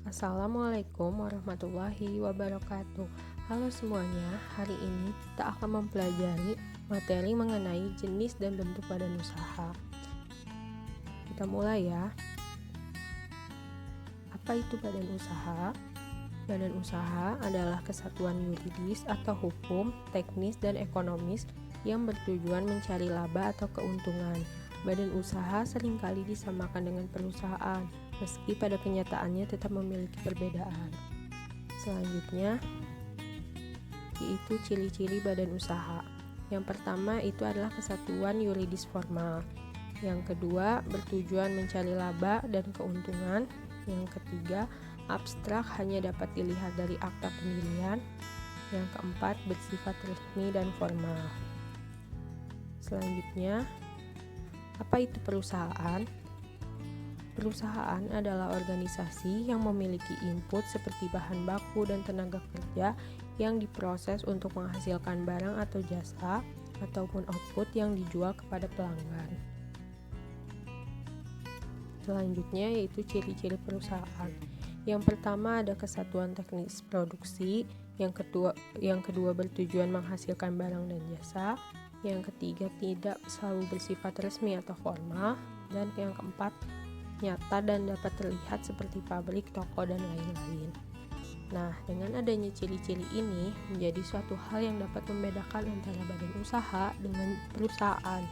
Assalamualaikum warahmatullahi wabarakatuh. Halo semuanya, hari ini kita akan mempelajari materi mengenai jenis dan bentuk badan usaha. Kita mulai ya. Apa itu badan usaha? Badan usaha adalah kesatuan yuridis atau hukum, teknis, dan ekonomis yang bertujuan mencari laba atau keuntungan. Badan usaha seringkali disamakan dengan perusahaan, meski pada kenyataannya tetap memiliki perbedaan. Selanjutnya, yaitu ciri-ciri badan usaha. Yang pertama itu adalah kesatuan yuridis formal. Yang kedua, bertujuan mencari laba dan keuntungan. Yang ketiga, abstrak, hanya dapat dilihat dari akta pendirian. Yang keempat, bersifat resmi dan formal. Selanjutnya, apa itu perusahaan? Perusahaan adalah organisasi yang memiliki input seperti bahan baku dan tenaga kerja yang diproses untuk menghasilkan barang atau jasa, ataupun output yang dijual kepada pelanggan. Selanjutnya yaitu ciri-ciri perusahaan. Yang pertama ada kesatuan teknis produksi, yang kedua bertujuan menghasilkan barang dan jasa, yang ketiga tidak selalu bersifat resmi atau formal, dan yang keempat nyata dan dapat terlihat seperti pabrik, toko, dan lain-lain. Nah, dengan adanya ciri-ciri ini menjadi suatu hal yang dapat membedakan antara badan usaha dengan perusahaan.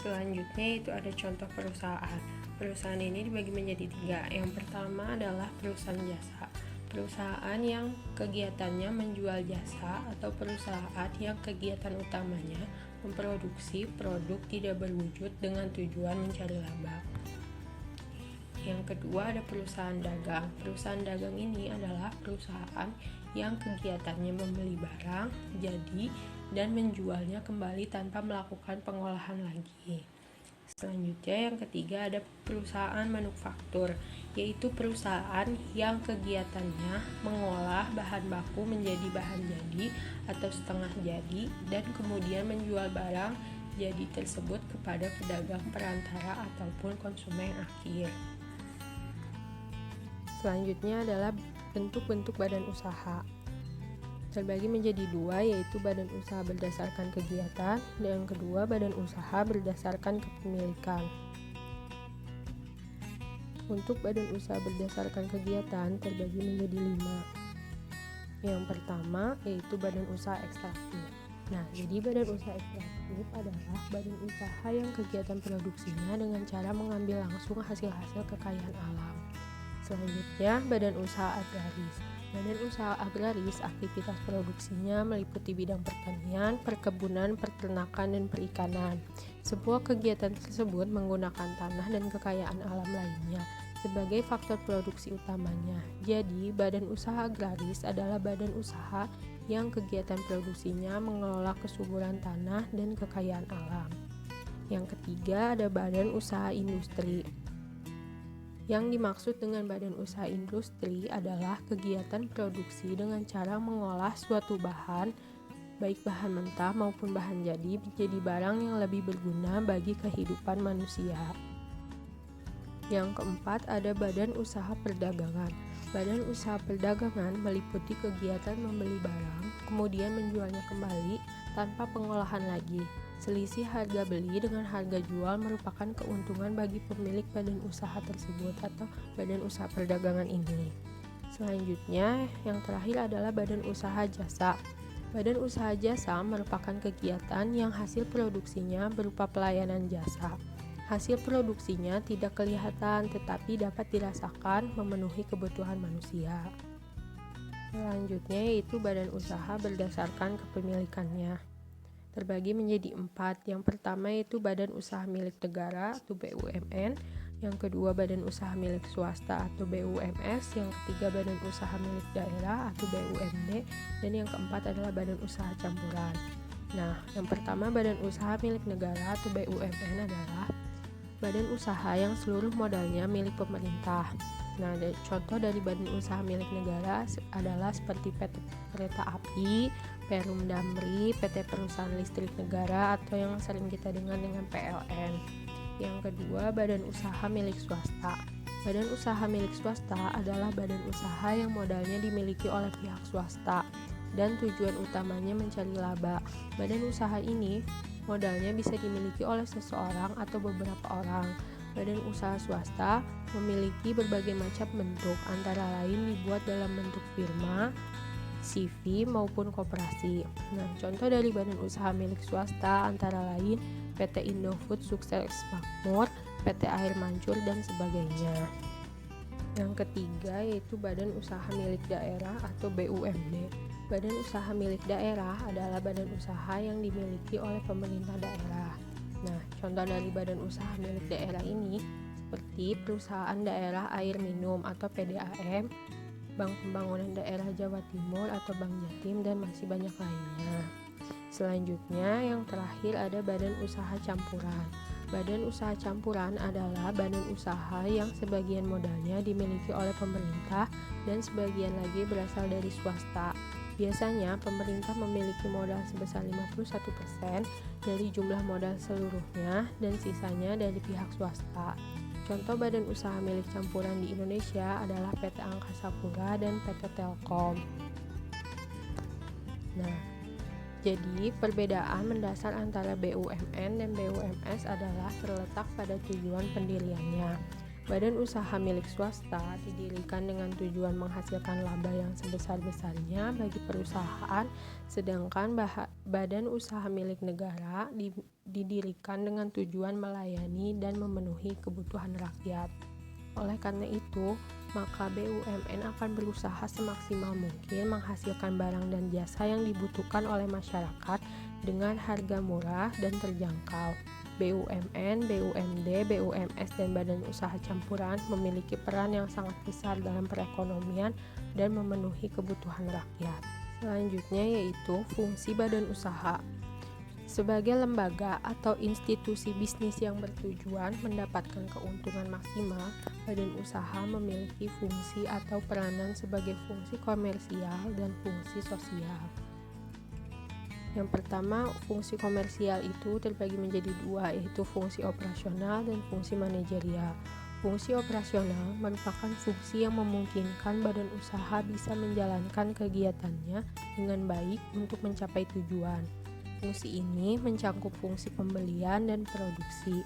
Selanjutnya itu ada contoh perusahaan. Perusahaan ini dibagi menjadi 3. Yang pertama adalah perusahaan jasa. Perusahaan yang kegiatannya menjual jasa atau perusahaan yang kegiatan utamanya memproduksi produk tidak berwujud dengan tujuan mencari laba. Yang kedua ada perusahaan dagang. Perusahaan dagang ini adalah perusahaan yang kegiatannya membeli barang jadi dan menjualnya kembali tanpa melakukan pengolahan lagi. Selanjutnya yang ketiga ada perusahaan manufaktur, yaitu perusahaan yang kegiatannya mengolah bahan baku menjadi bahan jadi atau setengah jadi dan kemudian menjual barang jadi tersebut kepada pedagang perantara ataupun konsumen akhir. Selanjutnya adalah bentuk-bentuk badan usaha. Terbagi menjadi 2, yaitu badan usaha berdasarkan kegiatan dan yang kedua badan usaha berdasarkan kepemilikan. Untuk badan usaha berdasarkan kegiatan terbagi menjadi 5. Yang pertama yaitu badan usaha ekstraktif. Nah, jadi badan usaha ekstraktif adalah badan usaha yang kegiatan produksinya dengan cara mengambil langsung hasil-hasil kekayaan alam. Selanjutnya, badan usaha agraris. Badan usaha agraris aktivitas produksinya meliputi bidang pertanian, perkebunan, peternakan, dan perikanan. Sebuah kegiatan tersebut menggunakan tanah dan kekayaan alam lainnya sebagai faktor produksi utamanya. Jadi, badan usaha agraris adalah badan usaha yang kegiatan produksinya mengelola kesuburan tanah dan kekayaan alam. Yang ketiga ada badan usaha industri. Yang dimaksud dengan badan usaha industri adalah kegiatan produksi dengan cara mengolah suatu bahan, baik bahan mentah maupun bahan jadi, menjadi barang yang lebih berguna bagi kehidupan manusia. Yang keempat ada badan usaha perdagangan. Badan usaha perdagangan meliputi kegiatan membeli barang, kemudian menjualnya kembali tanpa pengolahan lagi. Selisih harga beli dengan harga jual merupakan keuntungan bagi pemilik badan usaha tersebut atau badan usaha perdagangan ini. Selanjutnya, yang terakhir adalah badan usaha jasa. Badan usaha jasa merupakan kegiatan yang hasil produksinya berupa pelayanan jasa. Hasil produksinya tidak kelihatan tetapi dapat dirasakan memenuhi kebutuhan manusia. Selanjutnya yaitu badan usaha berdasarkan kepemilikannya. Terbagi menjadi 4. Yang pertama yaitu badan usaha milik negara atau BUMN, yang kedua badan usaha milik swasta atau BUMS, yang ketiga badan usaha milik daerah atau BUMD, dan yang keempat adalah badan usaha campuran. Nah, yang pertama badan usaha milik negara atau BUMN adalah badan usaha yang seluruh modalnya milik pemerintah. Nah, contoh dari badan usaha milik negara adalah seperti PT Kereta Api, Perum Damri, PT Perusahaan Listrik Negara, atau yang sering kita dengar dengan PLN. Yang kedua, badan usaha milik swasta. Badan usaha milik swasta adalah badan usaha yang modalnya dimiliki oleh pihak swasta dan tujuan utamanya mencari laba. Badan usaha ini modalnya bisa dimiliki oleh seseorang atau beberapa orang. Badan usaha swasta memiliki berbagai macam bentuk, antara lain dibuat dalam bentuk firma, CV maupun koperasi. Nah, contoh dari badan usaha milik swasta antara lain PT Indofood Sukses Makmur, PT Air Mancur, dan sebagainya. Yang ketiga yaitu badan usaha milik daerah atau BUMD. Badan usaha milik daerah adalah badan usaha yang dimiliki oleh pemerintah daerah. Nah, contoh dari badan usaha milik daerah ini seperti Perusahaan Daerah Air Minum atau PDAM, Bank Pembangunan Daerah Jawa Timur atau Bank Jatim, dan masih banyak lainnya. Selanjutnya yang terakhir ada badan usaha campuran. Badan usaha campuran adalah badan usaha yang sebagian modalnya dimiliki oleh pemerintah dan sebagian lagi berasal dari swasta. Biasanya pemerintah memiliki modal sebesar 51% dari jumlah modal seluruhnya dan sisanya dari pihak swasta. Contoh badan usaha milik campuran di Indonesia adalah PT Angkasa Pura dan PT Telkom. Nah, jadi perbedaan mendasar antara BUMN dan BUMS adalah terletak pada tujuan pendiriannya. Badan usaha milik swasta didirikan dengan tujuan menghasilkan laba yang sebesar-besarnya bagi perusahaan, sedangkan badan usaha milik negara didirikan dengan tujuan melayani dan memenuhi kebutuhan rakyat. Oleh karena itu, maka BUMN akan berusaha semaksimal mungkin menghasilkan barang dan jasa yang dibutuhkan oleh masyarakat dengan harga murah dan terjangkau. BUMN, BUMD, BUMS, dan badan usaha campuran memiliki peran yang sangat besar dalam perekonomian dan memenuhi kebutuhan rakyat. Selanjutnya yaitu fungsi badan usaha. Sebagai lembaga atau institusi bisnis yang bertujuan mendapatkan keuntungan maksimal, badan usaha memiliki fungsi atau peranan sebagai fungsi komersial dan fungsi sosial. Yang pertama, fungsi komersial itu terbagi menjadi dua, yaitu fungsi operasional dan fungsi manajerial. Fungsi operasional merupakan fungsi yang memungkinkan badan usaha bisa menjalankan kegiatannya dengan baik untuk mencapai tujuan. Fungsi ini mencakup fungsi pembelian dan produksi,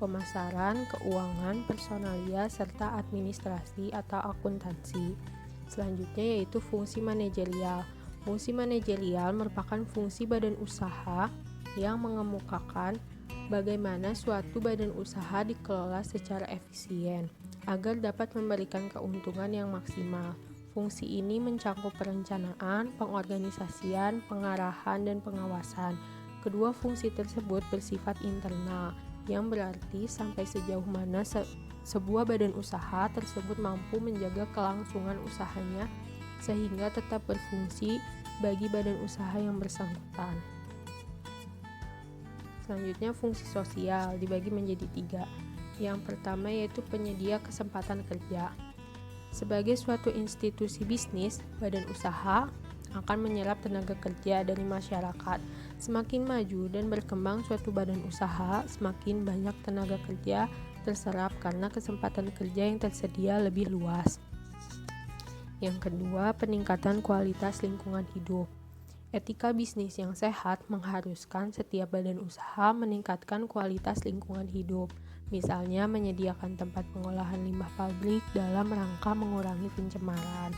pemasaran, keuangan, personalia, serta administrasi atau akuntansi. Selanjutnya yaitu fungsi manajerial. Fungsi manajerial merupakan fungsi badan usaha yang mengemukakan bagaimana suatu badan usaha dikelola secara efisien agar dapat memberikan keuntungan yang maksimal. Fungsi ini mencakup perencanaan, pengorganisasian, pengarahan, dan pengawasan. Kedua fungsi tersebut bersifat internal, yang berarti sampai sejauh mana sebuah badan usaha tersebut mampu menjaga kelangsungan usahanya sehingga tetap berfungsi bagi badan usaha yang bersangkutan. Selanjutnya fungsi sosial dibagi menjadi 3. Yang pertama yaitu penyedia kesempatan kerja. Sebagai suatu institusi bisnis, badan usaha akan menyerap tenaga kerja dari masyarakat. Semakin maju dan berkembang suatu badan usaha, semakin banyak tenaga kerja terserap karena kesempatan kerja yang tersedia lebih luas. Yang kedua, peningkatan kualitas lingkungan hidup. Etika bisnis yang sehat mengharuskan setiap badan usaha meningkatkan kualitas lingkungan hidup, misalnya menyediakan tempat pengolahan limbah pabrik dalam rangka mengurangi pencemaran.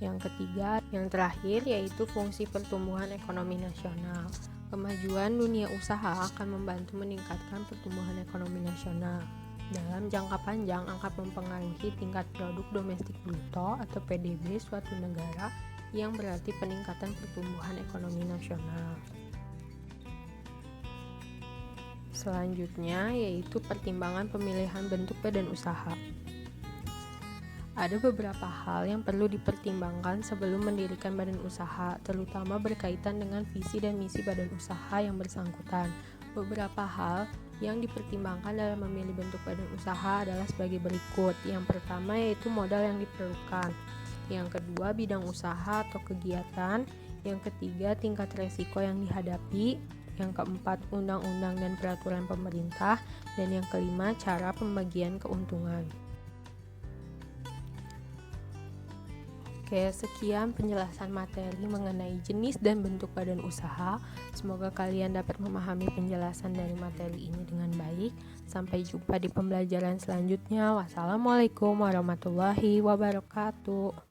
Yang ketiga, yang terakhir yaitu fungsi pertumbuhan ekonomi nasional. Kemajuan dunia usaha akan membantu meningkatkan pertumbuhan ekonomi nasional. Dalam jangka panjang akan mempengaruhi tingkat produk domestik bruto atau PDB suatu negara yang berarti peningkatan pertumbuhan ekonomi nasional. Selanjutnya yaitu pertimbangan pemilihan bentuk badan usaha. Ada beberapa hal yang perlu dipertimbangkan sebelum mendirikan badan usaha, terutama berkaitan dengan visi dan misi badan usaha yang bersangkutan. Beberapa hal yang dipertimbangkan dalam memilih bentuk badan usaha adalah sebagai berikut. Yang pertama yaitu modal yang diperlukan. Yang kedua, bidang usaha atau kegiatan. Yang ketiga, tingkat resiko yang dihadapi. Yang keempat, undang-undang dan peraturan pemerintah. Dan yang kelima, cara pembagian keuntungan. Oke, sekian penjelasan materi mengenai jenis dan bentuk badan usaha. Semoga kalian dapat memahami penjelasan dari materi ini dengan baik. Sampai jumpa di pembelajaran selanjutnya. Wassalamualaikum warahmatullahi wabarakatuh.